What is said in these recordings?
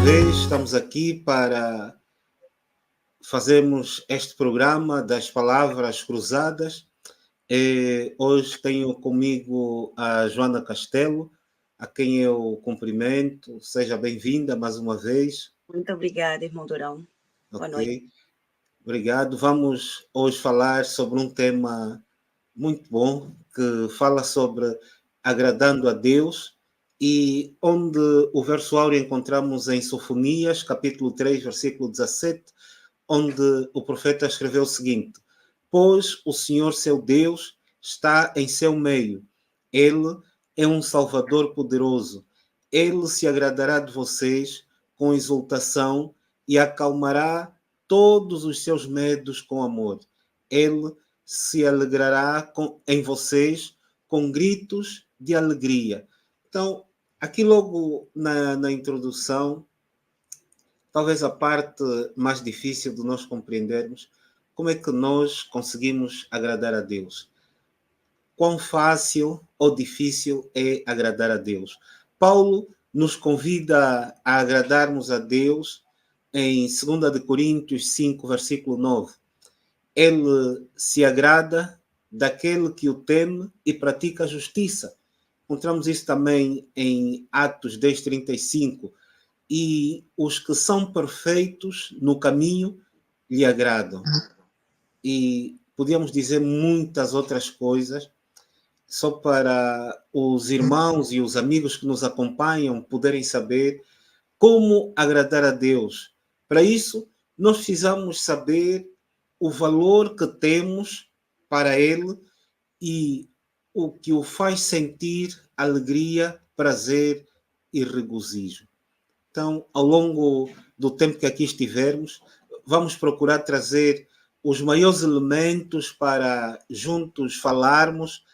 vez estamos aqui para fazermos este programa das palavras cruzadas. Hoje tenho comigo a Joana Castelo, a quem eu cumprimento. Seja bem-vinda mais uma vez. Muito obrigada, irmão Durão. Boa noite. Obrigado. Vamos hoje falar sobre um tema muito bom, que fala sobre agradando a Deus, e onde o verso áureo encontramos em Sofonias, capítulo 3, versículo 17, onde o profeta escreveu o seguinte: pois o Senhor seu Deus está em seu meio, ele é um Salvador poderoso, ele se agradará de vocês com exultação e acalmará todos os seus medos com amor. Ele se alegrará em vocês com gritos de alegria. Então, aqui logo na introdução, talvez a parte mais difícil de nós compreendermos como é que nós conseguimos agradar a Deus. Quão fácil ou difícil é agradar a Deus. Paulo nos convida a agradarmos a Deus em 2 de Coríntios 5, versículo 9. Ele se agrada daquele que o teme e pratica a justiça. Encontramos isso também em Atos 10:35. E os que são perfeitos no caminho lhe agradam. E podíamos dizer muitas outras coisas, só para os irmãos e os amigos que nos acompanham poderem saber como agradar a Deus. Para isso, nós precisamos saber o valor que temos para Ele e o que o faz sentir alegria, prazer e regozijo. Então, ao longo do tempo que aqui estivermos, vamos procurar trazer os maiores elementos para juntos falarmos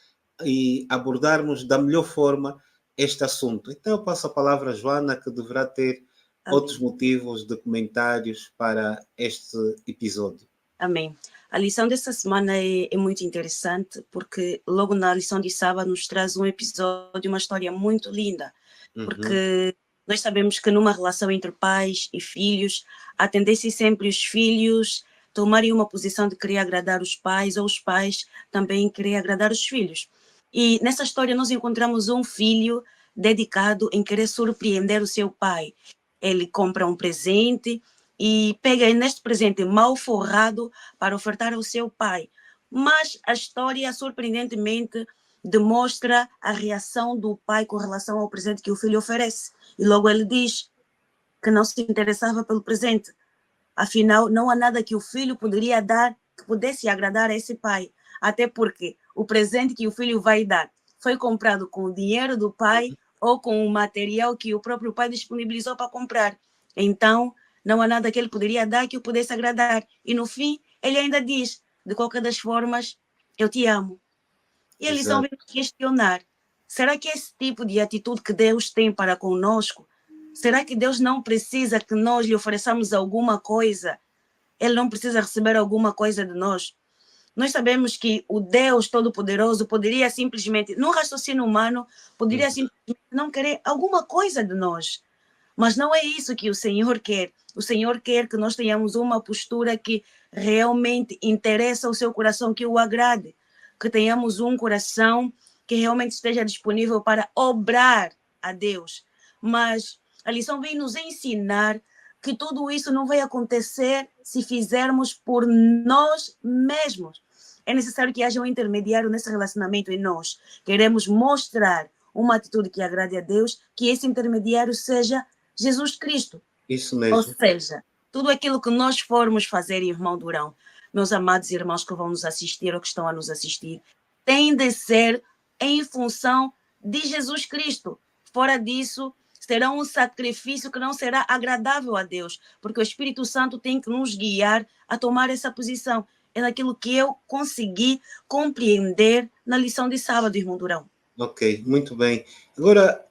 e abordarmos da melhor forma este assunto. Então, eu passo a palavra a Joana, que deverá ter outros motivos de comentários para este episódio. Amém. A lição dessa semana é muito interessante, porque logo na lição de sábado nos traz um episódio, uma história muito linda, porque nós sabemos que numa relação entre pais e filhos, a tendência é sempre os filhos tomarem uma posição de querer agradar os pais, ou os pais também querer agradar os filhos. E nessa história nós encontramos um filho dedicado em querer surpreender o seu pai. Ele compra um presente e pega neste presente mal forrado para ofertar ao seu pai. Mas a história, surpreendentemente, demonstra a reação do pai com relação ao presente que o filho oferece. E logo ele diz que não se interessava pelo presente. Afinal, não há nada que o filho poderia dar que pudesse agradar a esse pai. Até porque o presente que o filho vai dar foi comprado com o dinheiro do pai ou com o material que o próprio pai disponibilizou para comprar. Então, não há nada que ele poderia dar que o pudesse agradar. E no fim, ele ainda diz, de qualquer das formas, eu te amo. E a lição vem questionar, será que esse tipo de atitude que Deus tem para conosco, será que Deus não precisa que nós lhe ofereçamos alguma coisa? Ele não precisa receber alguma coisa de nós? Nós sabemos que o Deus Todo-Poderoso poderia simplesmente, no raciocínio humano, poderia simplesmente não querer alguma coisa de nós. Mas não é isso que o Senhor quer. O Senhor quer que nós tenhamos uma postura que realmente interessa ao seu coração, que o agrade. Que tenhamos um coração que realmente esteja disponível para obrar a Deus. Mas a lição vem nos ensinar que tudo isso não vai acontecer se fizermos por nós mesmos. É necessário que haja um intermediário nesse relacionamento em nós. Queremos mostrar uma atitude que agrade a Deus, que esse intermediário seja Jesus Cristo. Isso mesmo. Ou seja, tudo aquilo que nós formos fazer, irmão Durão, meus amados irmãos que vão nos assistir ou que estão a nos assistir, tem de ser em função de Jesus Cristo. Fora disso, será um sacrifício que não será agradável a Deus, porque o Espírito Santo tem que nos guiar a tomar essa posição. É daquilo que eu consegui compreender na lição de sábado, irmão Durão. Ok, muito bem. Agora,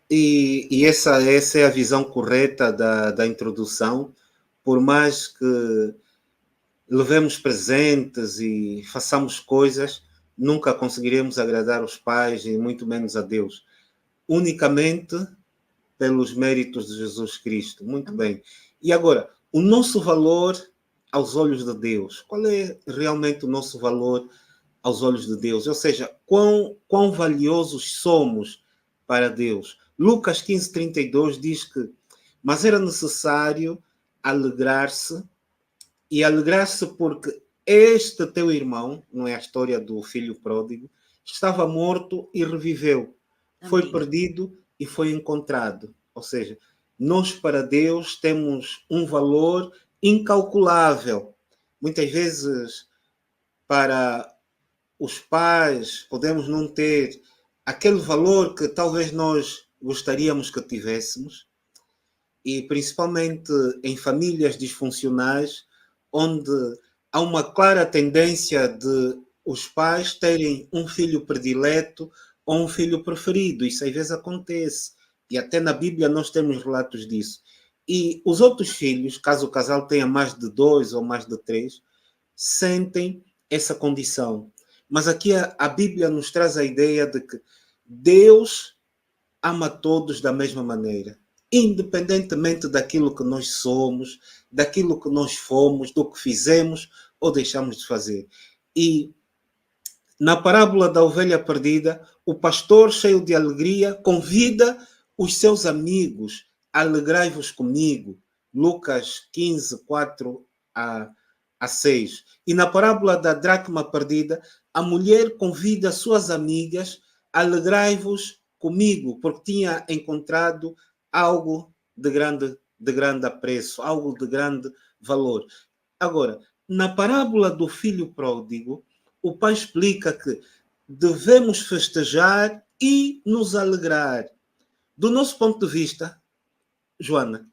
e essa é a visão correta da introdução, por mais que levemos presentes e façamos coisas, nunca conseguiremos agradar os pais e muito menos a Deus. Unicamente pelos méritos de Jesus Cristo. Muito bem. E agora, o nosso valor aos olhos de Deus. Qual é realmente o nosso valor aos olhos de Deus? Ou seja, quão valiosos somos para Deus. Lucas 15:32 diz que, mas era necessário alegrar-se, e alegrar-se porque este teu irmão, não é a história do filho pródigo, estava morto e reviveu. Foi Amém. perdido e foi encontrado. Ou seja, nós para Deus temos um valor incalculável. Muitas vezes, para os pais, podemos não ter aquele valor que talvez nós gostaríamos que tivéssemos, e principalmente em famílias disfuncionais, onde há uma clara tendência de os pais terem um filho predileto ou um filho preferido. Isso às vezes acontece. E até na Bíblia nós temos relatos disso. E os outros filhos, caso o casal tenha mais de 2 ou mais de 3, sentem essa condição. Mas aqui a Bíblia nos traz a ideia de que Deus ama todos da mesma maneira, independentemente daquilo que nós somos, daquilo que nós fomos, do que fizemos ou deixamos de fazer. E na parábola da ovelha perdida, o pastor, cheio de alegria, convida os seus amigos: alegrai-vos comigo. Lucas 15:4 a 6. E na parábola da dracma perdida, a mulher convida suas amigas: alegrai-vos comigo, porque tinha encontrado algo de grande apreço, algo de grande valor. Agora, na parábola do filho pródigo, o pai explica que devemos festejar e nos alegrar. Do nosso ponto de vista, Joana,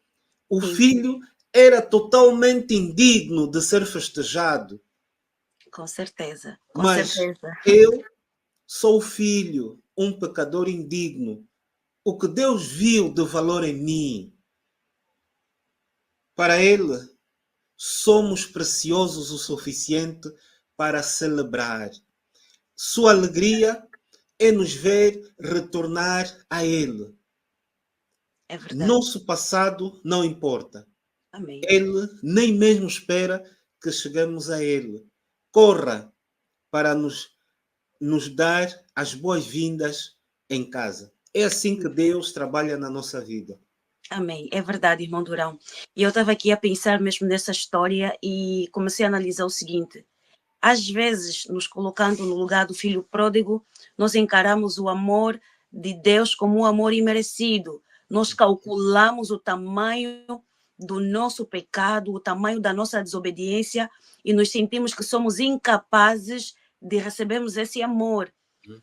o Sim, filho era totalmente indigno de ser festejado, com certeza, com mas certeza. eu sou filho, um pecador indigno. O que Deus viu de valor em mim, para Ele, somos preciosos o suficiente para celebrar. Sua alegria é nos ver retornar a Ele. É verdade. Nosso passado não importa. Amém. Ele nem mesmo espera que cheguemos a Ele. Corra para nos dar as boas-vindas em casa. É assim que Deus trabalha na nossa vida. Amém. É verdade, irmão Durão. E eu estava aqui a pensar mesmo nessa história e comecei a analisar o seguinte. Às vezes, nos colocando no lugar do filho pródigo, nós encaramos o amor de Deus como um amor imerecido. Nós calculamos o tamanho do nosso pecado, o tamanho da nossa desobediência e nos sentimos que somos incapazes de recebermos esse amor.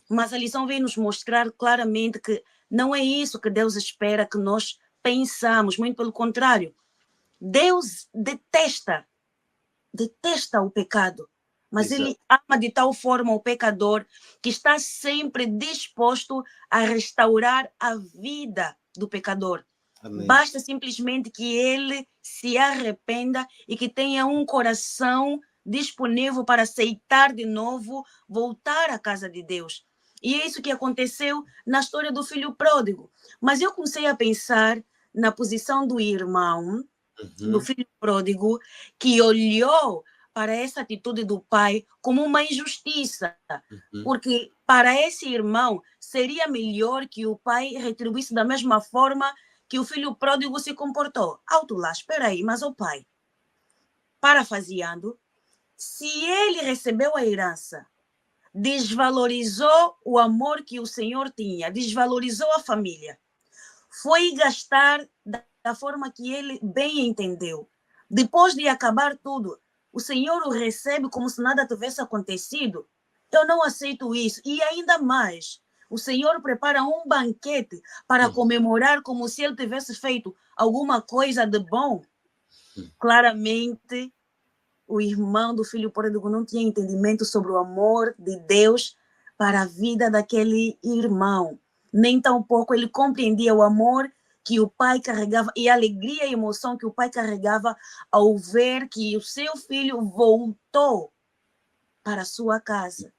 Mas a lição vem nos mostrar claramente que não é isso que Deus espera que nós pensamos, muito pelo contrário. Deus detesta o pecado, mas Exato. ele ama de tal forma o pecador que está sempre disposto a restaurar a vida do pecador. Amém. Basta simplesmente que ele se arrependa e que tenha um coração disponível para aceitar de novo, voltar à casa de Deus. E é isso que aconteceu na história do filho pródigo. Mas eu comecei a pensar na posição do irmão, do filho pródigo, que olhou para essa atitude do pai como uma injustiça, porque para esse irmão seria melhor que o pai retribuísse da mesma forma que o filho pródigo se comportou. Alto lá, espera aí, mas o pai, parafraseando, se ele recebeu a herança, desvalorizou o amor que o Senhor tinha, desvalorizou a família, foi gastar da forma que ele bem entendeu. Depois de acabar tudo, o Senhor o recebe como se nada tivesse acontecido. Eu não aceito isso. E ainda mais, o Senhor prepara um banquete para comemorar como se ele tivesse feito alguma coisa de bom. Claramente, o irmão do filho pródigo não tinha entendimento sobre o amor de Deus para a vida daquele irmão. Nem tampouco ele compreendia o amor que o pai carregava e a alegria e emoção que o pai carregava ao ver que o seu filho voltou para a sua casa.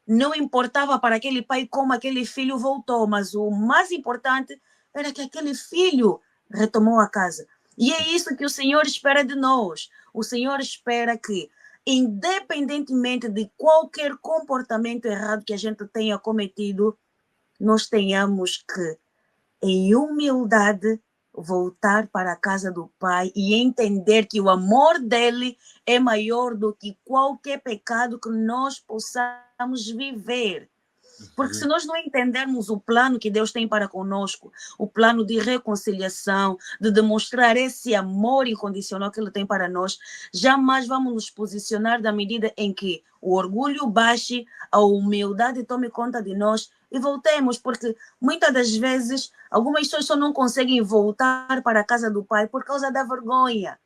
Não importava para aquele pai como aquele filho voltou, mas o mais importante era que aquele filho retomou a casa. E é isso que o Senhor espera de nós. O Senhor espera que, independentemente de qualquer comportamento errado que a gente tenha cometido, nós tenhamos que, em humildade, voltar para a casa do Pai e entender que o amor dele é maior do que qualquer pecado que nós possamos viver. Porque se nós não entendermos o plano que Deus tem para conosco, o plano de reconciliação, de demonstrar esse amor incondicional que Ele tem para nós, jamais vamos nos posicionar da medida em que o orgulho baixe, a humildade tome conta de nós e voltemos, porque muitas das vezes algumas pessoas só não conseguem voltar para a casa do Pai por causa da vergonha.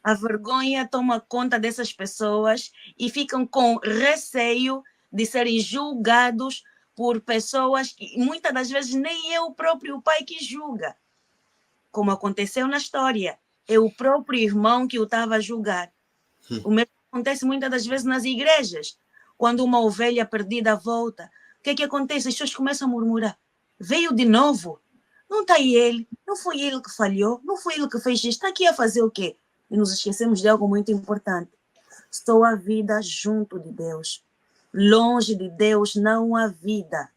A vergonha toma conta dessas pessoas e ficam com receio de serem julgados por pessoas que muitas das vezes nem é o próprio pai que julga, como aconteceu na história. É o próprio irmão que o estava a julgar. O mesmo acontece muitas das vezes nas igrejas. Quando uma ovelha perdida volta, o que é que acontece? As pessoas começam a murmurar. Veio de novo. Não está aí ele. Não foi ele que falhou. Não foi ele que fez isto. Está aqui a fazer o quê? E nos esquecemos de algo muito importante. Estou a vida junto de Deus. Longe de Deus não há vida.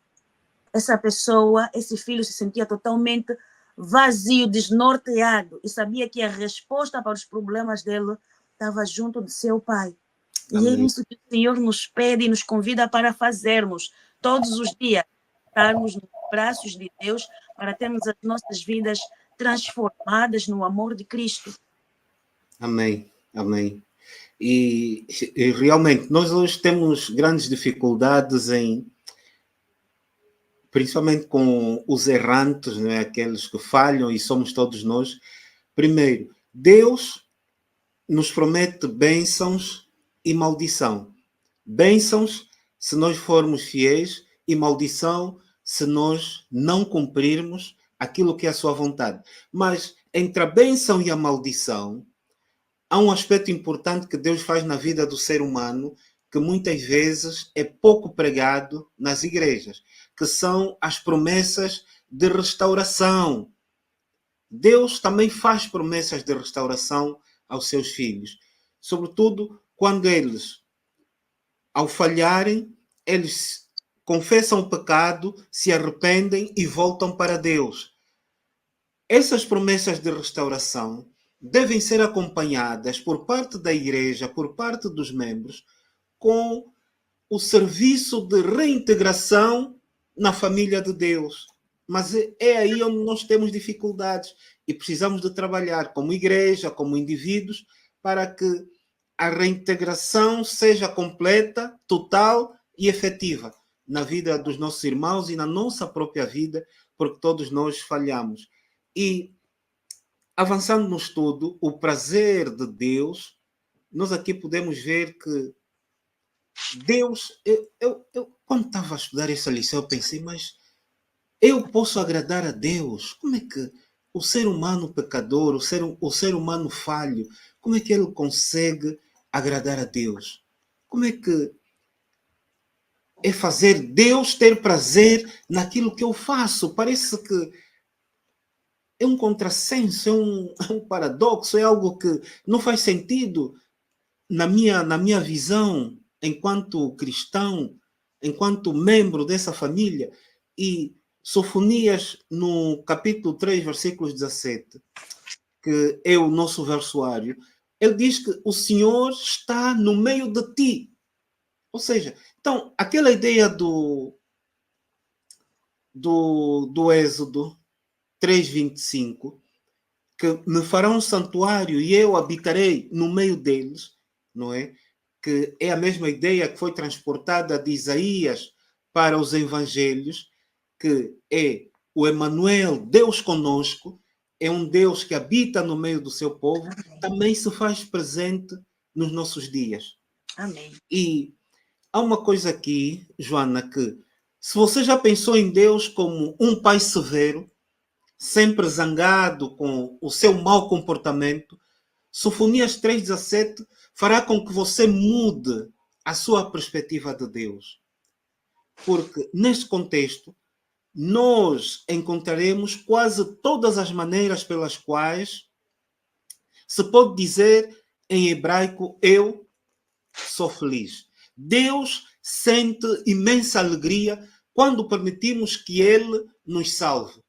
Essa pessoa, esse filho se sentia totalmente vazio, desnorteado e sabia que a resposta para os problemas dele estava junto de seu pai. Amém. E é isso que o Senhor nos pede e nos convida para fazermos todos os dias, estarmos nos braços de Deus para termos as nossas vidas transformadas no amor de Cristo. Amém, amém. E realmente, nós hoje temos grandes dificuldades principalmente com os errantes, não é? Aqueles que falham, e somos todos nós. Primeiro, Deus nos promete bênçãos e maldição. Bênçãos se nós formos fiéis e maldição se nós não cumprirmos aquilo que é a sua vontade. Mas entre a bênção e a maldição, há um aspecto importante que Deus faz na vida do ser humano que muitas vezes é pouco pregado nas igrejas, que são as promessas de restauração. Deus também faz promessas de restauração aos seus filhos, sobretudo quando eles, ao falharem, eles confessam o pecado, se arrependem e voltam para Deus. Essas promessas de restauração devem ser acompanhadas por parte da igreja, por parte dos membros, com o serviço de reintegração na família de Deus. Mas é aí onde nós temos dificuldades e precisamos de trabalhar como igreja, como indivíduos, para que a reintegração seja completa, total e efetiva na vida dos nossos irmãos e na nossa própria vida, porque todos nós falhamos. E avançando no estudo, o prazer de Deus, nós aqui podemos ver que Deus, quando estava a estudar essa lição, eu pensei, mas eu posso agradar a Deus? Como é que o ser humano pecador, o ser humano falho, como é que ele consegue agradar a Deus? Como é que é fazer Deus ter prazer naquilo que eu faço? Parece que é um contrassenso, é um paradoxo, é algo que não faz sentido na minha visão enquanto cristão, enquanto membro dessa família. E Sofonias, no capítulo 3, versículos 17, que é o nosso versuário, ele diz que o Senhor está no meio de ti. Ou seja, então, aquela ideia do Êxodo 3:25, que me farão um santuário e eu habitarei no meio deles, não é? Que é a mesma ideia que foi transportada de Isaías para os evangelhos, que é o Emanuel, Deus conosco, é um Deus que habita no meio do seu povo, também se faz presente nos nossos dias. Amém. E há uma coisa aqui, Joana, que se você já pensou em Deus como um pai severo, sempre zangado com o seu mau comportamento, Sofonias 3:17 fará com que você mude a sua perspectiva de Deus. Porque, neste contexto, nós encontraremos quase todas as maneiras pelas quais se pode dizer em hebraico, eu sou feliz. Deus sente imensa alegria quando permitimos que Ele nos salve.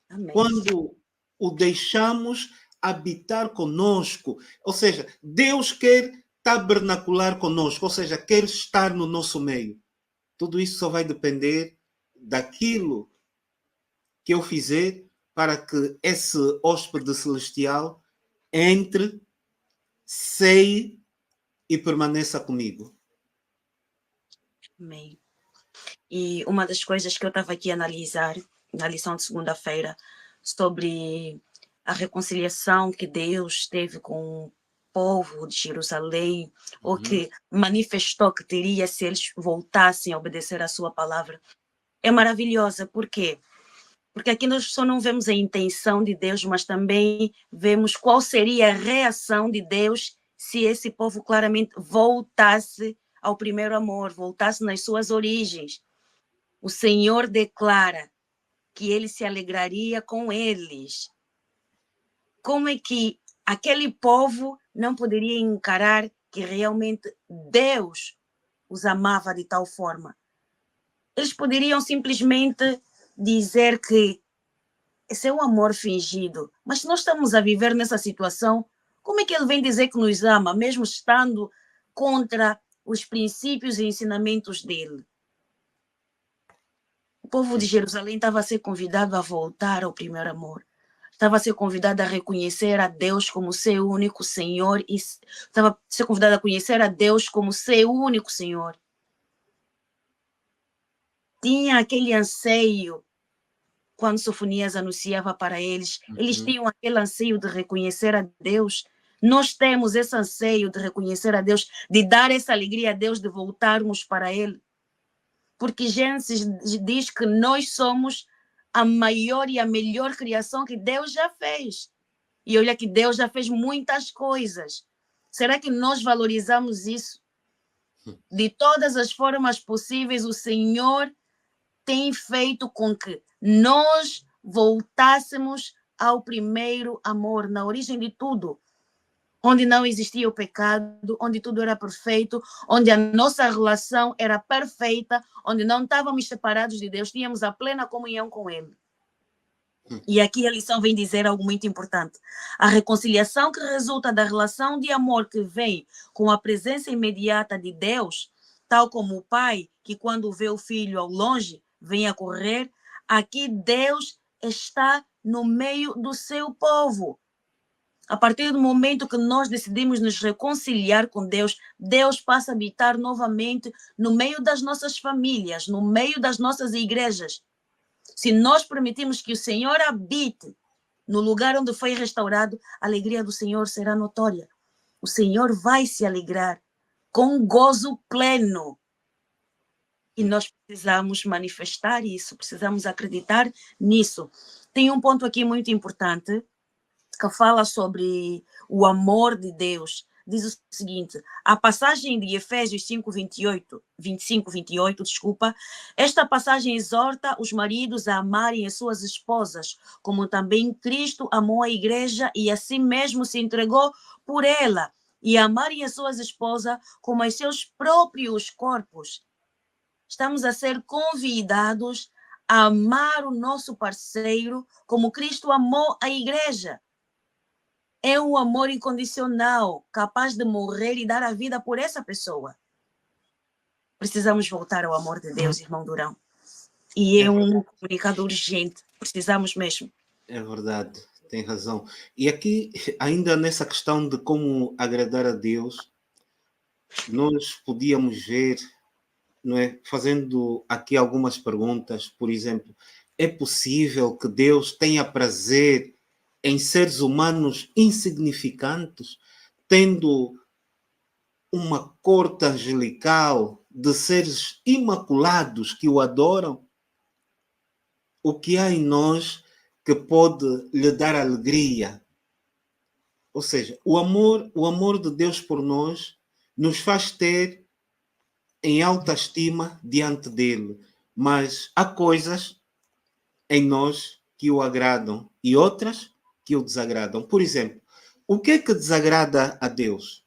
Amém. Quando o deixamos habitar conosco. Ou seja, Deus quer tabernacular conosco, ou seja, quer estar no nosso meio. Tudo isso só vai depender daquilo que eu fizer para que esse hóspede celestial entre, ceie e permaneça comigo. Amém. E uma das coisas que eu estava aqui a analisar na lição de segunda-feira sobre a reconciliação que Deus teve com o povo de Jerusalém, ou que manifestou que teria se eles voltassem a obedecer a sua palavra, é maravilhosa. Por quê? Porque aqui nós só não vemos a intenção de Deus, mas também vemos qual seria a reação de Deus se esse povo claramente voltasse ao primeiro amor, voltasse nas suas origens. O Senhor declara que ele se alegraria com eles. Como é que aquele povo não poderia encarar que realmente Deus os amava de tal forma? Eles poderiam simplesmente dizer que esse é um amor fingido, mas se nós estamos a viver nessa situação, como é que ele vem dizer que nos ama, mesmo estando contra os princípios e ensinamentos dele? O povo de Jerusalém estava a ser convidado a voltar ao primeiro amor. Estava a ser convidado a reconhecer a Deus como seu único Senhor e estava a ser convidado a conhecer a Deus como seu único Senhor. Tinha aquele anseio quando Sofonias anunciava para eles. Eles tinham aquele anseio de reconhecer a Deus. Nós temos esse anseio de reconhecer a Deus, de dar essa alegria a Deus, de voltarmos para Ele. Porque Gênesis diz que nós somos a maior e a melhor criação que Deus já fez. E olha que Deus já fez muitas coisas. Será que nós valorizamos isso? De todas as formas possíveis, o Senhor tem feito com que nós voltássemos ao primeiro amor, na origem de tudo. Onde não existia o pecado, onde tudo era perfeito, onde a nossa relação era perfeita, onde não estávamos separados de Deus, tínhamos a plena comunhão com Ele. E aqui a lição vem dizer algo muito importante. A reconciliação que resulta da relação de amor que vem com a presença imediata de Deus, tal como o pai, que quando vê o filho ao longe, vem a correr, aqui Deus está no meio do seu povo. A partir do momento que nós decidimos nos reconciliar com Deus, Deus passa a habitar novamente no meio das nossas famílias, no meio das nossas igrejas. Se nós permitirmos que o Senhor habite no lugar onde foi restaurado, a alegria do Senhor será notória. O Senhor vai se alegrar com gozo pleno. E nós precisamos manifestar isso, precisamos acreditar nisso. Tem um ponto aqui muito importante que fala sobre o amor de Deus. Diz o seguinte, a passagem de Efésios 25, 28, esta passagem exorta os maridos a amarem as suas esposas, como também Cristo amou a igreja e a si mesmo se entregou por ela, e amarem as suas esposas como os seus próprios corpos. Estamos a ser convidados a amar o nosso parceiro como Cristo amou a igreja. É um amor incondicional, capaz de morrer e dar a vida por essa pessoa. Precisamos voltar ao amor de Deus, irmão Durão. E é um comunicado urgente. Precisamos mesmo. É verdade, tem razão. E aqui, ainda nessa questão de como agradar a Deus, nós podíamos ver, não é? Fazendo aqui algumas perguntas, por exemplo, é possível que Deus tenha prazer em seres humanos insignificantes, tendo uma corte angelical de seres imaculados que o adoram? O que há em nós que pode lhe dar alegria? Ou seja, o amor de Deus por nós nos faz ter em alta estima diante dele. Mas há coisas em nós que o agradam e outras que o desagradam. Por exemplo, o que é que desagrada a Deus?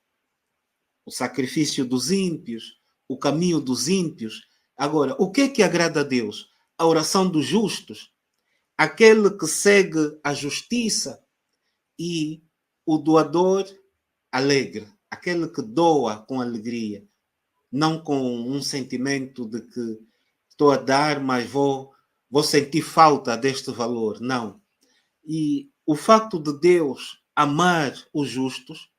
O sacrifício dos ímpios, o caminho dos ímpios. Agora, o que é que agrada a Deus? A oração dos justos, aquele que segue a justiça, e o doador alegre, aquele que doa com alegria, não com um sentimento de que estou a dar, mas vou sentir falta deste valor. Não. E o facto de Deus amar os justos,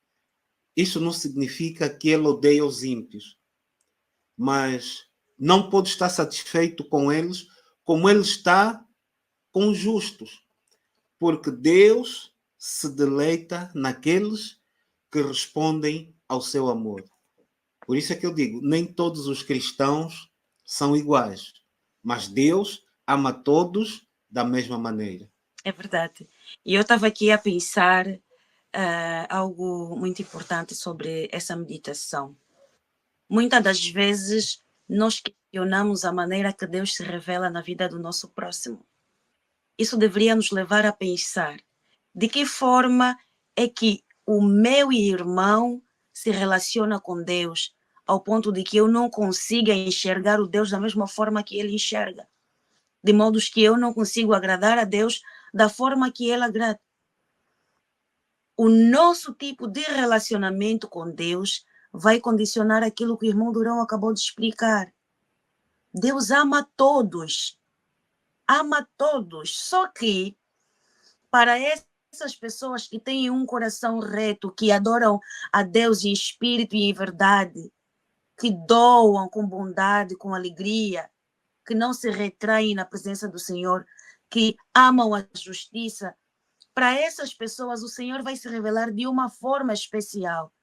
isso não significa que ele odeia os ímpios, mas não pode estar satisfeito com eles como ele está com os justos, porque Deus se deleita naqueles que respondem ao seu amor. Por isso é que eu digo, nem todos os cristãos são iguais, mas Deus ama todos da mesma maneira. É verdade. E eu estava aqui a pensar algo muito importante sobre essa meditação. Muitas das vezes nós questionamos a maneira que Deus se revela na vida do nosso próximo. Isso deveria nos levar a pensar de que forma é que o meu irmão se relaciona com Deus, ao ponto de que eu não consiga enxergar o Deus da mesma forma que ele enxerga. De modo que eu não consigo agradar a Deus da forma que ele agrada. O nosso tipo de relacionamento com Deus vai condicionar aquilo que o irmão Durão acabou de explicar. Deus ama todos. Ama todos. Só que, para essas pessoas que têm um coração reto, que adoram a Deus em espírito e em verdade, que doam com bondade, com alegria, que não se retraem na presença do Senhor, que amam a justiça, para essas pessoas o Senhor vai se revelar de uma forma especial.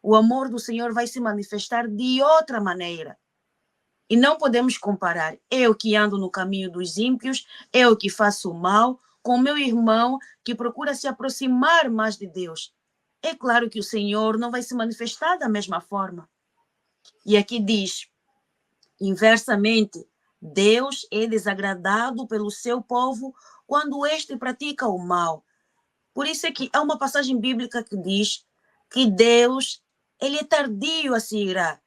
O amor do Senhor vai se manifestar de outra maneira. E não podemos comparar eu que ando no caminho dos ímpios, eu que faço o mal, com meu irmão que procura se aproximar mais de Deus. É claro que o Senhor não vai se manifestar da mesma forma. E aqui diz, inversamente, Deus é desagradado pelo seu povo quando este pratica o mal. Por isso é que há uma passagem bíblica que diz que Deus, ele é tardio a se irar,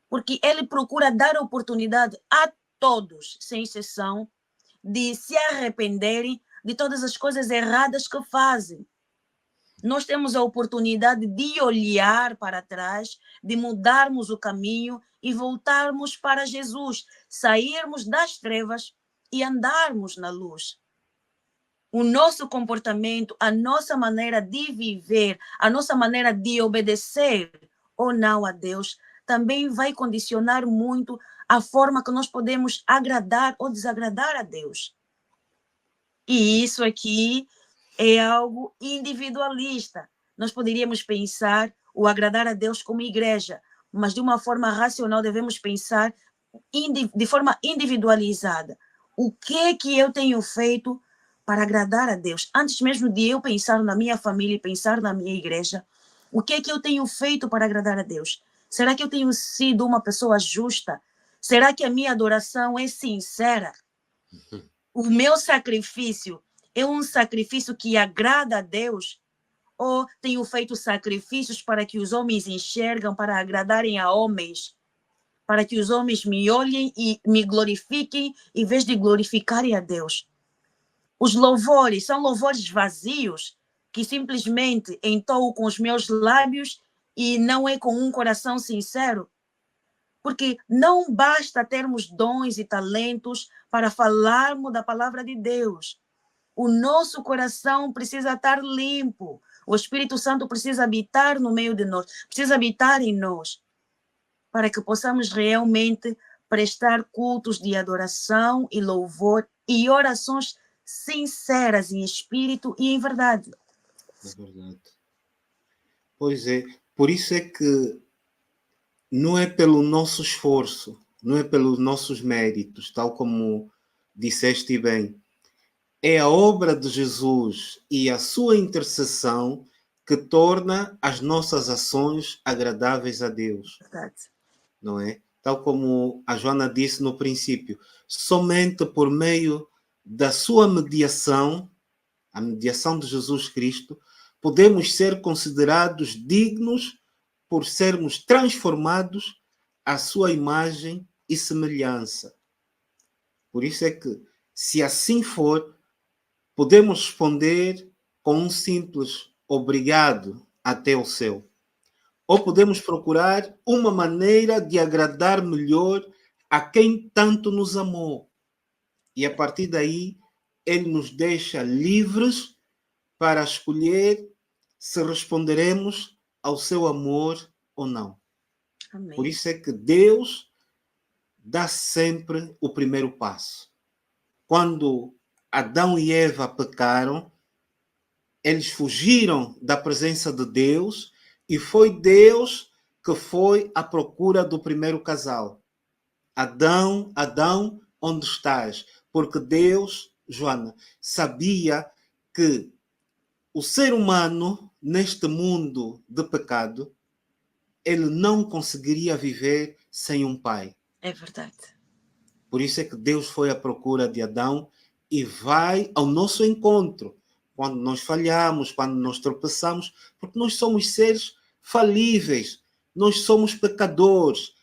porque ele procura dar oportunidade a todos, sem exceção, de se arrependerem de todas as coisas erradas que fazem. Nós temos a oportunidade de olhar para trás, de mudarmos o caminho e voltarmos para Jesus, sairmos das trevas e andarmos na luz. O nosso comportamento, a nossa maneira de viver, a nossa maneira de obedecer ou não a Deus, também vai condicionar muito a forma que nós podemos agradar ou desagradar a Deus. E isso aqui é algo individualista. Nós poderíamos pensar o agradar a Deus como igreja, mas de uma forma racional devemos pensar de forma individualizada. O que é que eu tenho feito para agradar a Deus? Antes mesmo de eu pensar na minha família e pensar na minha igreja, o que é que eu tenho feito para agradar a Deus? Será que eu tenho sido uma pessoa justa? Será que a minha adoração é sincera? O meu sacrifício é um sacrifício que agrada a Deus? Ou tenho feito sacrifícios para que os homens enxergam, para agradarem a homens? Para que os homens me olhem e me glorifiquem, em vez de glorificarem a Deus? Os louvores são louvores vazios, que simplesmente entoo com os meus lábios e não é com um coração sincero? Porque não basta termos dons e talentos para falarmos da palavra de Deus. O nosso coração precisa estar limpo. O Espírito Santo precisa habitar no meio de nós, precisa habitar em nós, para que possamos realmente prestar cultos de adoração e louvor e orações sinceras em espírito e em verdade. É verdade. Pois é, por isso é que não é pelo nosso esforço, não é pelos nossos méritos, tal como disseste bem. É a obra de Jesus e a sua intercessão que torna as nossas ações agradáveis a Deus. Verdade. Não é? Tal como a Joana disse no princípio, somente por meio da sua mediação, a mediação de Jesus Cristo, podemos ser considerados dignos por sermos transformados à sua imagem e semelhança. Por isso é que, se assim for, podemos responder com um simples obrigado até o céu. Ou podemos procurar uma maneira de agradar melhor a quem tanto nos amou. E a partir daí, ele nos deixa livres para escolher se responderemos ao seu amor ou não. Amém. Por isso é que Deus dá sempre o primeiro passo. Quando Adão e Eva pecaram, eles fugiram da presença de Deus e foi Deus que foi à procura do primeiro casal. Adão, Adão, onde estás? Porque Deus, Joana, sabia que o ser humano, neste mundo de pecado, ele não conseguiria viver sem um pai. É verdade. Por isso é que Deus foi à procura de Adão e vai ao nosso encontro quando nós falhamos, quando nós tropeçamos, porque nós somos seres falíveis, nós somos pecadores.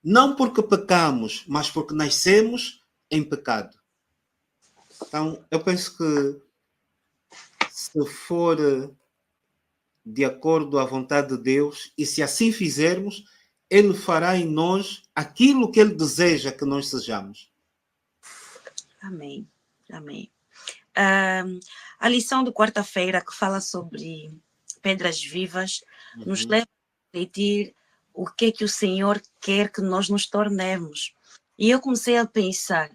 Não porque pecamos, mas porque nascemos em pecado. Então, eu penso que se for de acordo à vontade de Deus, e se assim fizermos, Ele fará em nós aquilo que Ele deseja que nós sejamos. Amém. Amém. A lição de quarta-feira que fala sobre pedras vivas nos leva a refletir o que é que o Senhor quer que nós nos tornemos. E eu comecei a pensar,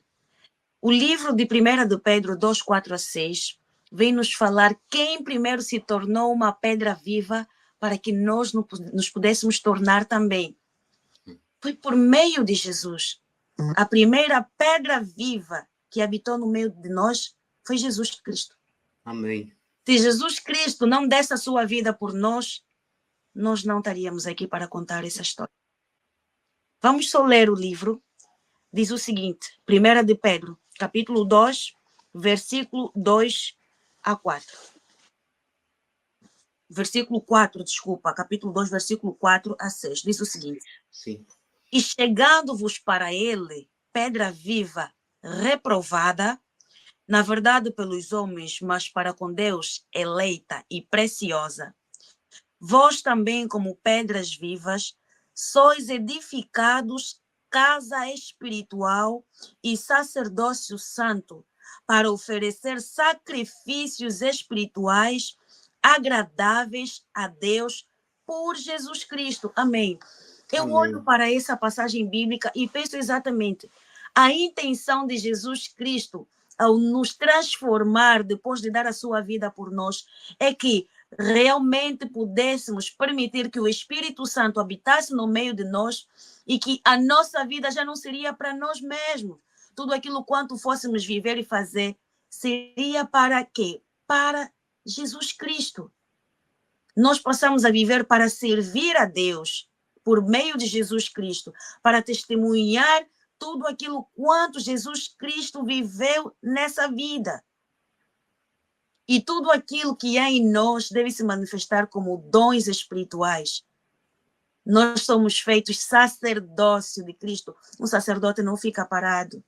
o livro de 1 de Pedro 2, 4 a 6 vem nos falar quem primeiro se tornou uma pedra viva para que nós nos pudéssemos tornar também. Foi por meio de Jesus. A primeira pedra viva que habitou no meio de nós foi Jesus Cristo. Amém. Se Jesus Cristo não desse a sua vida por nós, nós não estaríamos aqui para contar essa história. Vamos só ler o livro. Diz o seguinte, 1 de Pedro, capítulo 2, versículo 2 a 4. Versículo 4, desculpa, capítulo 2, versículo 4 a 6. Diz o seguinte. Sim. E chegando-vos para ele, pedra viva, reprovada, na verdade pelos homens, mas para com Deus, eleita e preciosa. Vós também, como pedras vivas, sois edificados casa espiritual e sacerdócio santo, para oferecer sacrifícios espirituais agradáveis a Deus por Jesus Cristo. Amém. Eu Amém. olho para essa passagem bíblica e penso exatamente a intenção de Jesus Cristo ao nos transformar depois de dar a sua vida por nós é que realmente pudéssemos permitir que o Espírito Santo habitasse no meio de nós e que a nossa vida já não seria para nós mesmos. Tudo aquilo quanto fôssemos viver e fazer seria para quê? Para Jesus Cristo. Nós passamos a viver para servir a Deus por meio de Jesus Cristo, para testemunhar tudo aquilo quanto Jesus Cristo viveu nessa vida. E tudo aquilo que há em nós deve se manifestar como dons espirituais. Nós somos feitos sacerdócio de Cristo. Um sacerdote não fica parado.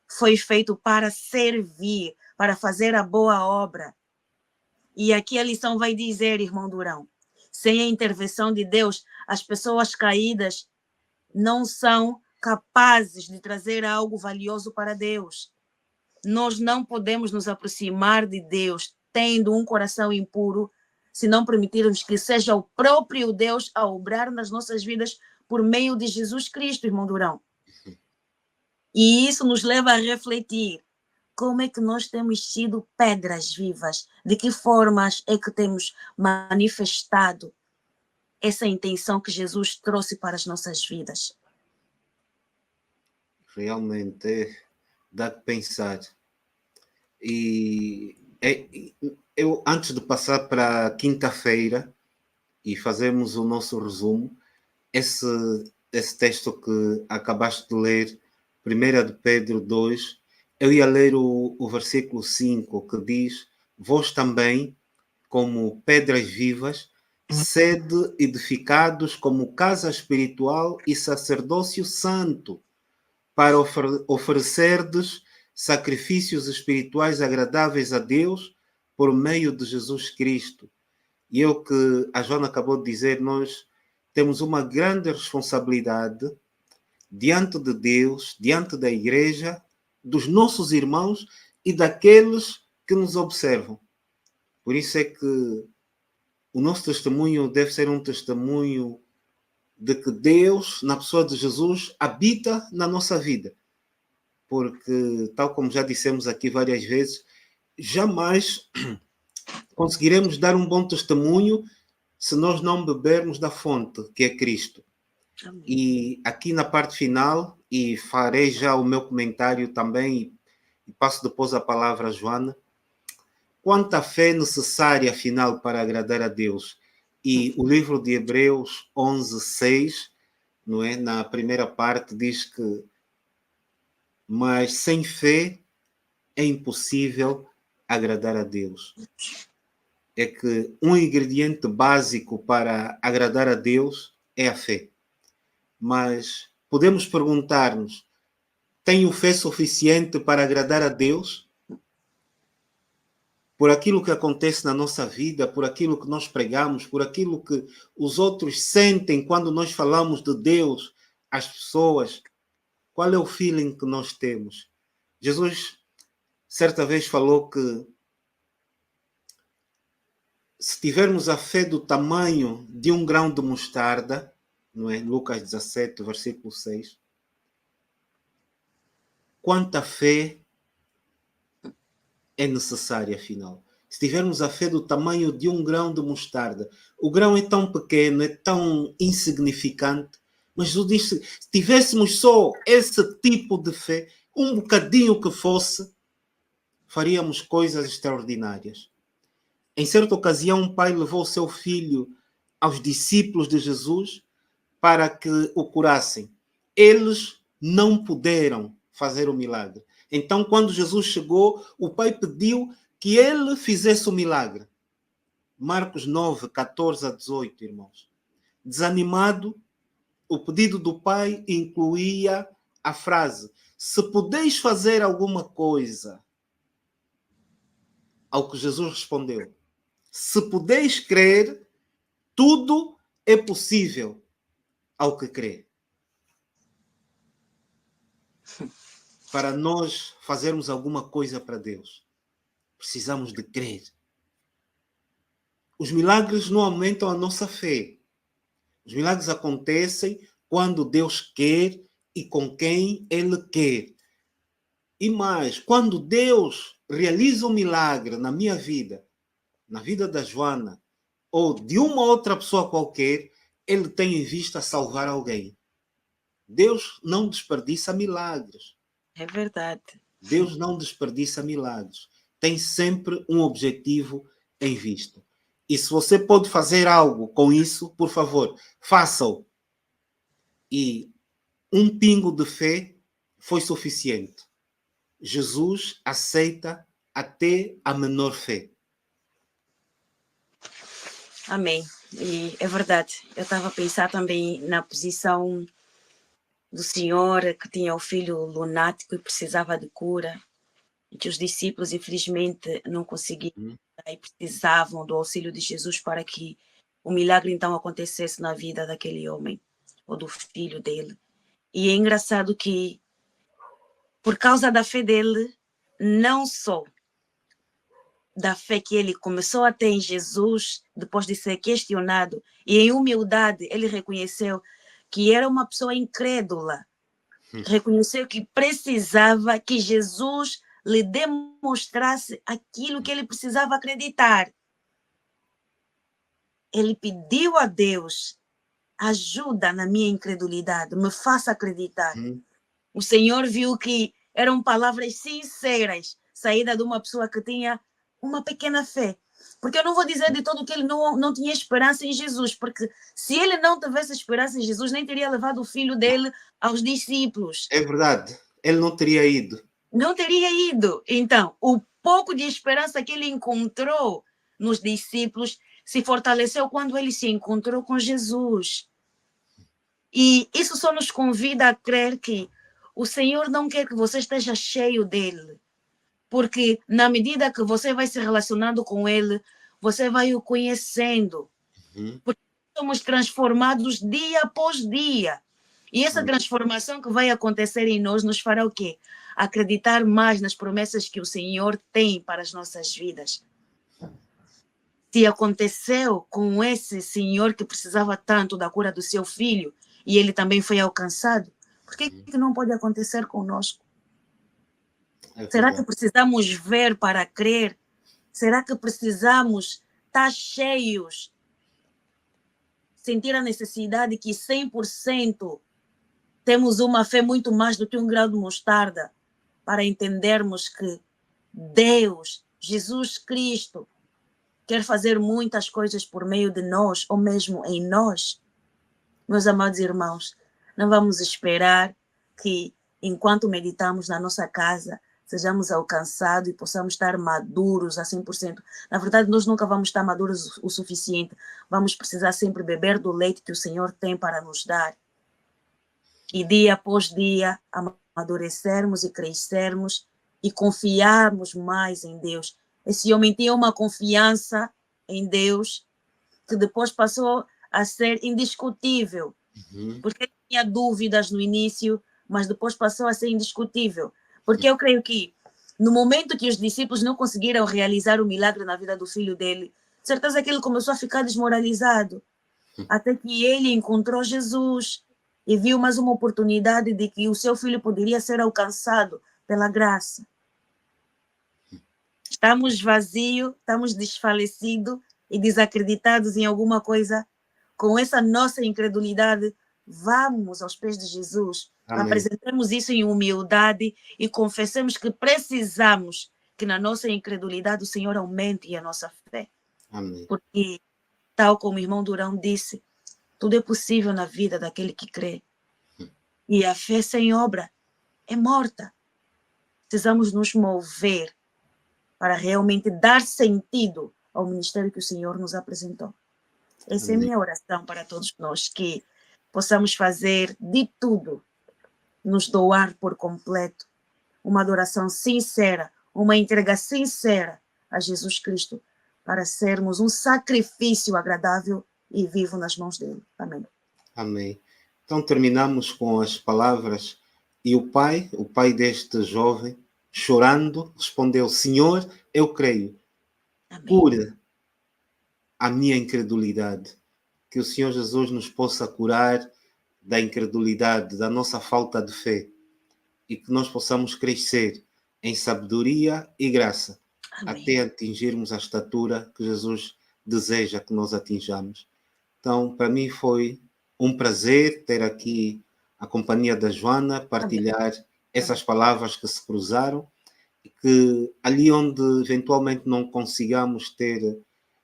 Foi feito para servir, para fazer a boa obra. E aqui a lição vai dizer, irmão Durão, sem a intervenção de Deus, as pessoas caídas não são capazes de trazer algo valioso para Deus. Nós não podemos nos aproximar de Deus tendo um coração impuro, se não permitirmos que seja o próprio Deus a obrar nas nossas vidas por meio de Jesus Cristo, irmão Durão. E isso nos leva a refletir como é que nós temos sido pedras vivas, de que formas é que temos manifestado essa intenção que Jesus trouxe para as nossas vidas. Realmente dá que pensar. E eu, antes de passar para quinta-feira e fazermos o nosso resumo, esse texto que acabaste de ler, 1 de Pedro 2, Eu ia ler o versículo 5, que diz: vós também, como pedras vivas, sede edificados como casa espiritual e sacerdócio santo, para oferecerdes sacrifícios espirituais agradáveis a Deus por meio de Jesus Cristo. E é o que a Joana acabou de dizer, nós temos uma grande responsabilidade diante de Deus, diante da igreja, dos nossos irmãos e daqueles que nos observam. Por isso é que o nosso testemunho deve ser um testemunho de que Deus, na pessoa de Jesus, habita na nossa vida. Porque, tal como já dissemos aqui várias vezes, jamais conseguiremos dar um bom testemunho se nós não bebermos da fonte, que é Cristo. Amém. E aqui na parte final, e farei já o meu comentário também, e passo depois a palavra a Joana, quanta fé necessária, afinal, para agradar a Deus. E o livro de Hebreus 11:6, não é? Na primeira parte, diz que mas sem fé é impossível agradar a Deus. É que um ingrediente básico para agradar a Deus é a fé. Mas podemos perguntar-nos, tenho fé suficiente para agradar a Deus? Por aquilo que acontece na nossa vida, por aquilo que nós pregamos, por aquilo que os outros sentem quando nós falamos de Deus às pessoas, qual é o feeling que nós temos? Jesus certa vez falou que se tivermos a fé do tamanho de um grão de mostarda, não é? Lucas 17, versículo 6. Quanta fé é necessária, afinal? Se tivermos a fé do tamanho de um grão de mostarda, o grão é tão pequeno, é tão insignificante, mas Jesus disse, se tivéssemos só esse tipo de fé, um bocadinho que fosse, faríamos coisas extraordinárias. Em certa ocasião, um pai levou seu filho aos discípulos de Jesus para que o curassem. Eles não puderam fazer o milagre. Então, quando Jesus chegou, o pai pediu que ele fizesse o milagre. Marcos 9, 14 a 18, irmãos. Desanimado, o pedido do pai incluía a frase: se podeis fazer alguma coisa. Ao que Jesus respondeu: se podeis crer, tudo é possível ao que crê. Para nós fazermos alguma coisa para Deus, precisamos de crer. Os milagres não aumentam a nossa fé. Os milagres acontecem quando Deus quer e com quem Ele quer. E mais, quando Deus realiza um milagre na minha vida, na vida da Joana, ou de uma outra pessoa qualquer, Ele tem em vista salvar alguém. Deus não desperdiça milagres. É verdade. Deus não desperdiça milagres. Tem sempre um objetivo em vista. E se você pode fazer algo com isso, por favor, faça-o. E um pingo de fé foi suficiente. Jesus aceita até a menor fé. Amém. E é verdade. Eu estava a pensar também na posição do Senhor que tinha o filho lunático e precisava de cura. E que os discípulos, infelizmente, não conseguiam e precisavam do auxílio de Jesus para que o milagre então acontecesse na vida daquele homem ou do filho dele. E é engraçado que, por causa da fé dele, não só da fé que ele começou a ter em Jesus, depois de ser questionado, e em humildade ele reconheceu que era uma pessoa incrédula, reconheceu que precisava que Jesus lhe demonstrasse aquilo que ele precisava acreditar. Ele pediu a Deus, ajuda na minha incredulidade, me faça acreditar. O Senhor viu que eram palavras sinceras, saída de uma pessoa que tinha uma pequena fé. Porque eu não vou dizer de todo que ele não tinha esperança em Jesus, porque se ele não tivesse esperança em Jesus, nem teria levado o filho dele aos discípulos. É verdade, ele não teria ido. não teria ido. Então, o pouco de esperança que ele encontrou nos discípulos se fortaleceu quando ele se encontrou com Jesus. E isso só nos convida a crer que o Senhor não quer que você esteja cheio dele. Porque na medida que você vai se relacionando com ele, você vai o conhecendo. Porque somos transformados dia após dia. E essa transformação que vai acontecer em nós nos fará o quê? Acreditar mais nas promessas que o Senhor tem para as nossas vidas. Se aconteceu com esse senhor que precisava tanto da cura do seu filho e ele também foi alcançado, por que não pode acontecer conosco? Será que precisamos ver para crer? Será que precisamos estar cheios? Sentir a necessidade que 100% temos uma fé muito mais do que um grau de mostarda para entendermos que Deus, Jesus Cristo, quer fazer muitas coisas por meio de nós, ou mesmo em nós. Meus amados irmãos, não vamos esperar que, enquanto meditamos na nossa casa, sejamos alcançados e possamos estar maduros a 100%. Na verdade, nós nunca vamos estar maduros o suficiente. Vamos precisar sempre beber do leite que o Senhor tem para nos dar. E dia após dia, amadurecermos e crescermos e confiarmos mais em Deus. Esse homem tinha uma confiança em Deus que depois passou a ser indiscutível. Porque tinha dúvidas no início, mas depois passou a ser indiscutível. Porque eu creio que no momento que os discípulos não conseguiram realizar o milagre na vida do filho dele, certeza que ele começou a ficar desmoralizado. Até que ele encontrou Jesus e viu mais uma oportunidade de que o seu filho poderia ser alcançado pela graça. Estamos vazios, estamos desfalecidos e desacreditados em alguma coisa. Com essa nossa incredulidade, vamos aos pés de Jesus. Amém. Apresentemos isso em humildade e confessemos que precisamos que na nossa incredulidade o Senhor aumente a nossa fé. Amém. Porque, tal como o irmão Durão disse, tudo é possível na vida daquele que crê. E a fé sem obra é morta. Precisamos nos mover para realmente dar sentido ao ministério que o Senhor nos apresentou. Essa é a minha oração para todos nós, que possamos fazer de tudo, nos doar por completo, uma adoração sincera, uma entrega sincera a Jesus Cristo, para sermos um sacrifício agradável e vivo nas mãos dele. Amém. Amém. Então terminamos com as palavras: e o pai deste jovem, chorando, respondeu: Senhor, eu creio. Amém. Cura a minha incredulidade. Que o Senhor Jesus nos possa curar da incredulidade, da nossa falta de fé, e que nós possamos crescer em sabedoria e graça. Amém. Até atingirmos a estatura que Jesus deseja que nós atinjamos. Então, para mim foi um prazer ter aqui a companhia da Joana, partilhar essas palavras que se cruzaram, e que ali onde eventualmente não consigamos ter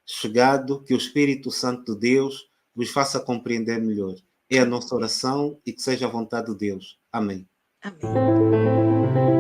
chegado, que o Espírito Santo de Deus vos faça compreender melhor. É a nossa oração e que seja a vontade de Deus. Amém. Amém.